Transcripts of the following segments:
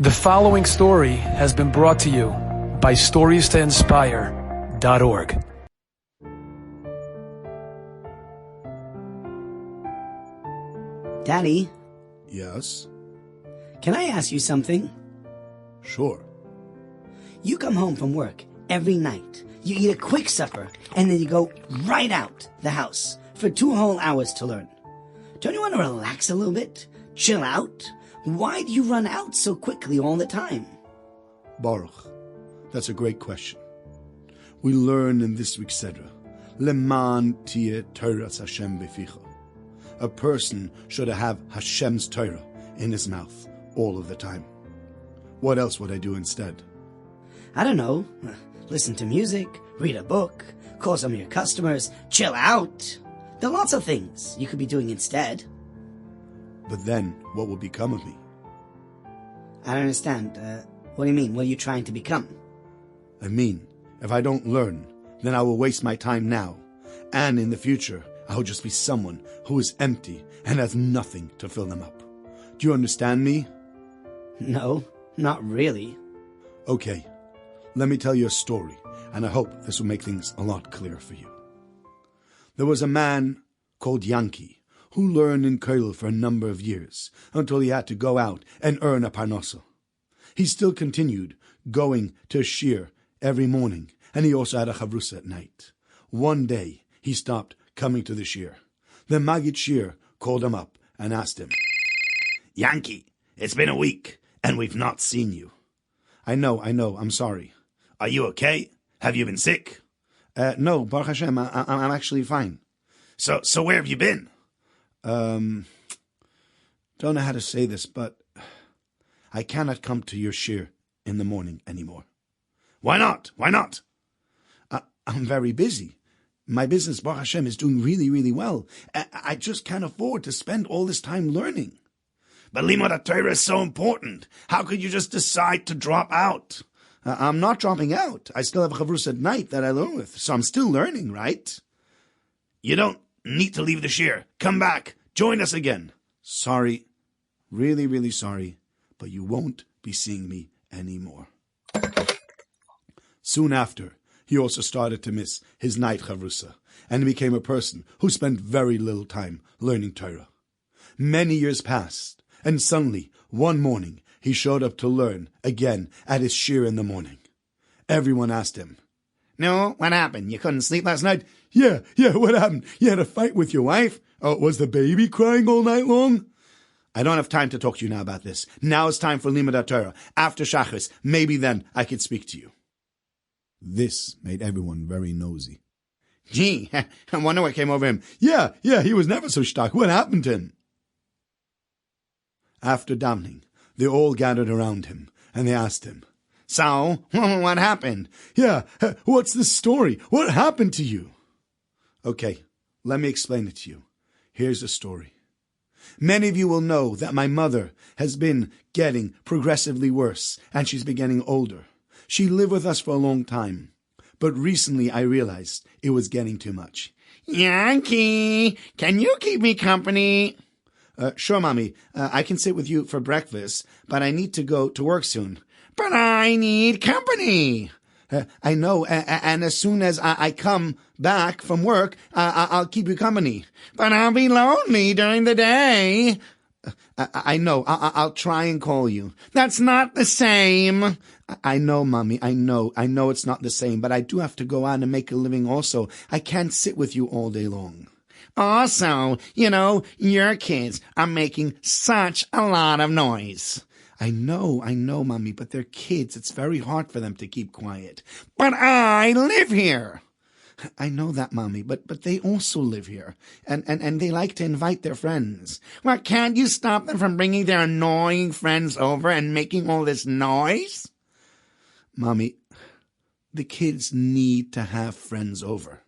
The following story has been brought to you by StoriesToInspire.org. Daddy, Yes? can I ask you something? Sure. You come home from work every night. You eat a quick supper, and then you go right out the house for 2 whole hours to learn. Don't you want to relax a little bit? Chill out? Why do you run out so quickly all the time? Baruch, that's a great question. We learn in this week's Sedra, Leman tie Torahs Hashem beficha. A person should have Hashem's Torah in his mouth all of the time. What else would I do instead? I don't know. Listen to music, read a book, call some of your customers, chill out. There are lots of things you could be doing instead. But then, what will become of me? I don't understand. What do you mean? What are you trying to become? I mean, if I don't learn, then I will waste my time now. And in the future, I will just be someone who is empty and has nothing to fill them up. Do you understand me? No, not really. Okay, let me tell you a story, and I hope this will make things a lot clearer for you. There was a man called Yankee who learned in Kollel for a number of years until he had to go out and earn a parnasa. He still continued going to shir every morning, and he also had a chavrusa at night. One day, he stopped coming to the shir. The Maggid shir called him up and asked him, "Yankee, it's been a week, and we've not seen you." I know, I'm sorry. "Are you okay? Have you been sick?" No, Baruch Hashem, I'm actually fine. So where have you been?" Don't know how to say this, but I cannot come to your shir in the morning anymore. "Why not? Why not?" I'm very busy. My business, Baruch Hashem, is doing really, really well. I just can't afford to spend all this time learning. "But Limud Torah is so important. How could you just decide to drop out?" I'm not dropping out. I still have a chavrus at night that I learn with, so I'm still learning, right? "You don't need to leave the shir. Come back. Join us again." "Sorry. Really, really sorry. But you won't be seeing me anymore." Soon after, he also started to miss his night chavrusa, and became a person who spent very little time learning Torah. Many years passed, and suddenly, one morning, he showed up to learn again at his shir in the morning. Everyone asked him, "No, what happened? You couldn't sleep last night?" Yeah, what happened? You had a fight with your wife? Oh, was the baby crying all night long?" "I don't have time to talk to you now about this. Now it's time for Limud Torah. After Shachris, maybe then I could speak to you." This made everyone very nosy. "Gee, I wonder what came over him." Yeah, he was never so stuck. What happened to him?" After davening, they all gathered around him, and they asked him, "So, what happened?" "Yeah, what's the story? What happened to you?" "Okay, let me explain it to you. Here's the story. Many of you will know that my mother has been getting progressively worse, and she's been getting older. She lived with us for a long time, but recently I realized it was getting too much." "Yankee, can you keep me company?" Sure, Mommy. I can sit with you for breakfast, but I need to go to work soon." "But I need company." I know, and as soon as I come back from work, I'll keep you company." "But I'll be lonely during the day." I know. I'll try and call you." "That's not the same." I know, Mommy. I know it's not the same, but I do have to go out and make a living also. I can't sit with you all day long. "Also, your kids are making such a lot of noise." I know, Mommy, but they're kids. It's very hard for them to keep quiet." "But I live here." I know that, Mommy, but they also live here, and they like to invite their friends. "Well, can't you stop them from bringing their annoying friends over and making all this noise?" Mommy, the kids need to have friends over.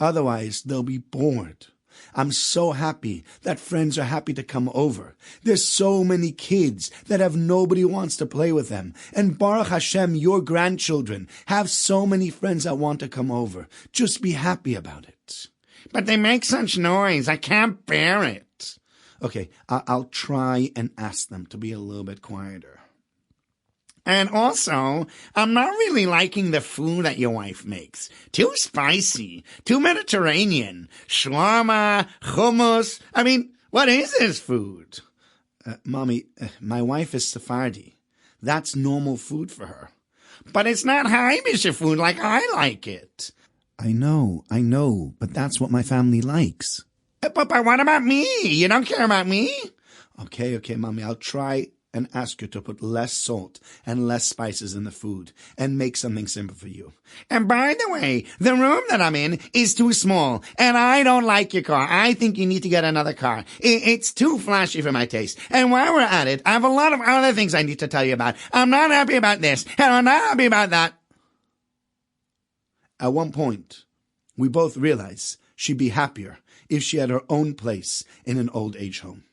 Otherwise, they'll be bored. I'm so happy that friends are happy to come over. There's so many kids that have nobody who wants to play with them. And Baruch Hashem, your grandchildren have so many friends that want to come over. Just be happy about it. "But they make such noise. I can't bear it." Okay, I'll try and ask them to be a little bit quieter. And also, I'm not really liking the food that your wife makes. Too spicy, too Mediterranean. Shawarma, hummus. I mean, what is this food? Mommy, my wife is Sephardi. That's normal food for her. But it's not Heimische food like I like it. I know, but that's what my family likes. But what about me? You don't care about me? Okay, Mommy, I'll try and ask you to put less salt and less spices in the food and make something simple for you. And by the way, the room that I'm in is too small, and I don't like your car. I think you need to get another car. It's too flashy for my taste. And while we're at it, I have a lot of other things I need to tell you about. I'm not happy about this, and I'm not happy about that. At one point, we both realized she'd be happier if she had her own place in an old age home.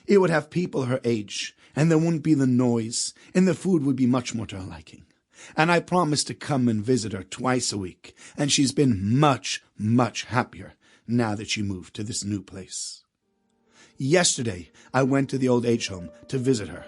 It would have people her age, and there wouldn't be the noise, and the food would be much more to her liking. And I promised to come and visit her twice a week, and she's been much, much happier now that she moved to this new place. Yesterday, I went to the old age home to visit her,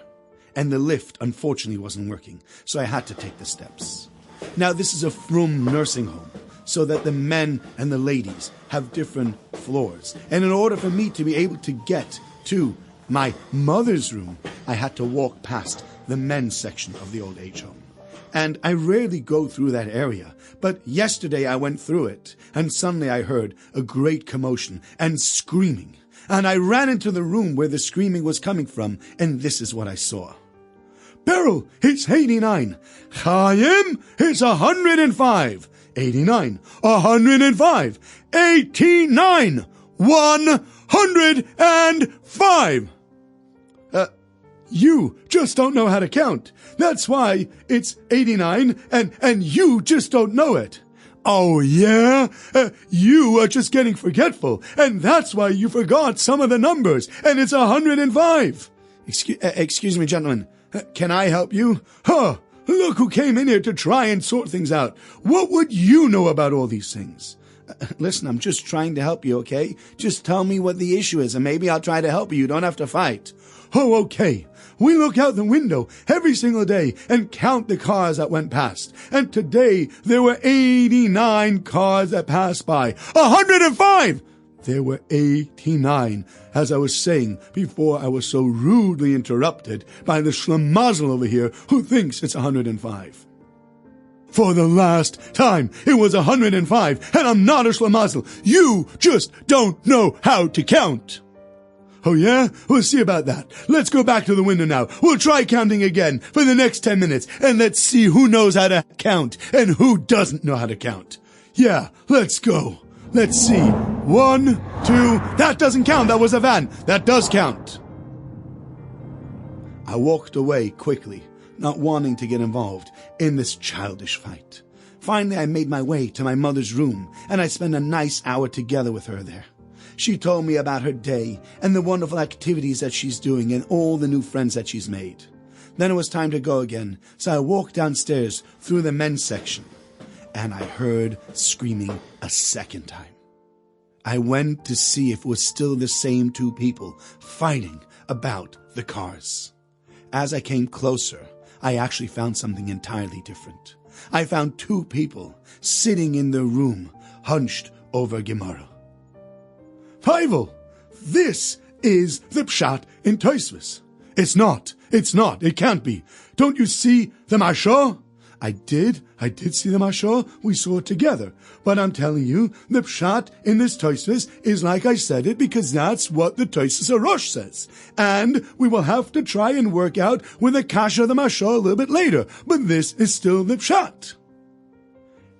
and the lift unfortunately wasn't working, so I had to take the steps. Now, this is a frum nursing home, so that the men and the ladies have different floors. And in order for me to be able to get to my mother's room, I had to walk past the men's section of the old age home. And I rarely go through that area, but yesterday I went through it, and suddenly I heard a great commotion and screaming. And I ran into the room where the screaming was coming from, and this is what I saw. Beryl, it's 89. Chaim, it's 105. 89, 105, 89, 105. You just don't know how to count. That's why it's 89, and you just don't know it. Oh, yeah? You are just getting forgetful, and that's why you forgot some of the numbers, and it's 105. Excuse me, gentlemen. Can I help you? Look who came in here to try and sort things out. What would you know about all these things? Listen, I'm just trying to help you, okay? Just tell me what the issue is, and maybe I'll try to help you. You don't have to fight. Oh, okay. We look out the window every single day and count the cars that went past. And today, there were 89 cars that passed by. 105! There were 89, as I was saying before I was so rudely interrupted by the schlemazel over here who thinks it's 105. For the last time, it was 105, and I'm not a schlemazel. You just don't know how to count. Oh yeah? We'll see about that. Let's go back to the window now. We'll try counting again for the next 10 minutes, and let's see who knows how to count and who doesn't know how to count. Yeah, let's go. Let's see. 1, 2. That doesn't count. That was a van. That does count. I walked away quickly, not wanting to get involved in this childish fight. Finally, I made my way to my mother's room, and I spent a nice hour together with her there. She told me about her day and the wonderful activities that she's doing and all the new friends that she's made. Then it was time to go again, so I walked downstairs through the men's section, and I heard screaming a second time. I went to see if it was still the same two people fighting about the cars. As I came closer, I actually found something entirely different. I found two people sitting in the room, hunched over Gemara. Feivel, this is the pshat in Tosfos. It's not, it can't be. Don't you see the mashal? I did see the mashal. We saw it together. But I'm telling you, the pshat in this Tosfos is like I said it because that's what the Tosfos Arosh says. And we will have to try and work out with the kasha of the mashal a little bit later. But this is still the pshat.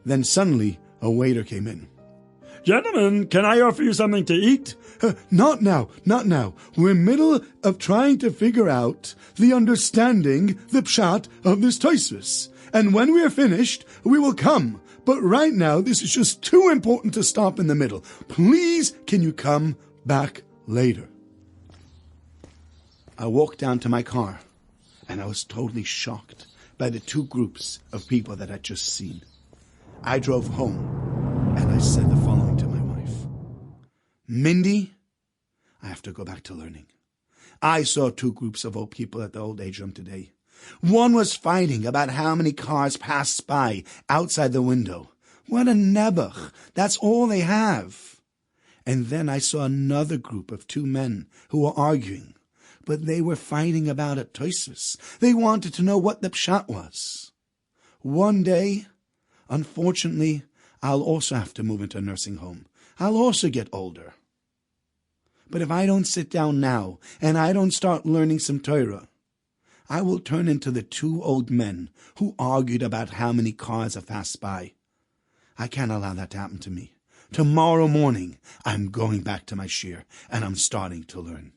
Then suddenly, a waiter came in. Gentlemen, can I offer you something to eat? Not now. We're in middle of trying to figure out the understanding, the pshat of this Tosfos. And when we are finished, we will come. But right now, this is just too important to stop in the middle. Please, can you come back later? I walked down to my car, and I was totally shocked by the two groups of people that I'd just seen. I drove home, and I said the following to my wife. Mindy, I have to go back to learning. I saw two groups of old people at the old age home today. One was fighting about how many cars passed by outside the window. What a nebuch. That's all they have. And then I saw another group of 2 men who were arguing, but they were fighting about a toisus. They wanted to know what the pshat was. One day, unfortunately, I'll also have to move into a nursing home. I'll also get older. But if I don't sit down now and I don't start learning some Torah, I will turn into the 2 old men who argued about how many cars have passed by. I can't allow that to happen to me. Tomorrow morning, I'm going back to my shir, and I'm starting to learn.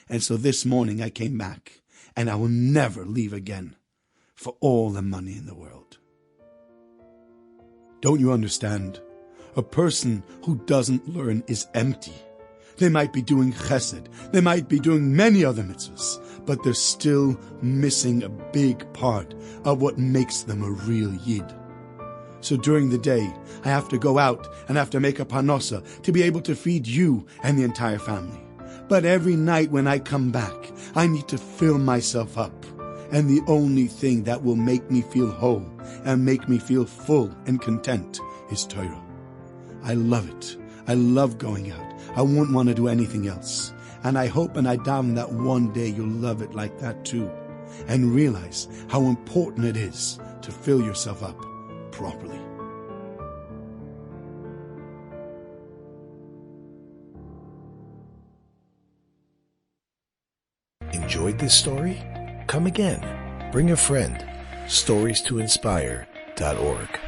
And so this morning I came back, and I will never leave again for all the money in the world. Don't you understand? A person who doesn't learn is empty. They might be doing chesed, they might be doing many other mitzvahs, but they're still missing a big part of what makes them a real yid. So during the day, I have to go out and have to make a parnosa to be able to feed you and the entire family. But every night when I come back, I need to fill myself up. And the only thing that will make me feel whole and make me feel full and content is Torah. I love it. I love going out. I wouldn't want to do anything else. And I hope and I daven that one day you'll love it like that too, and realize how important it is to fill yourself up properly. Enjoyed this story? Come again. Bring a friend. StoriesToInspire.org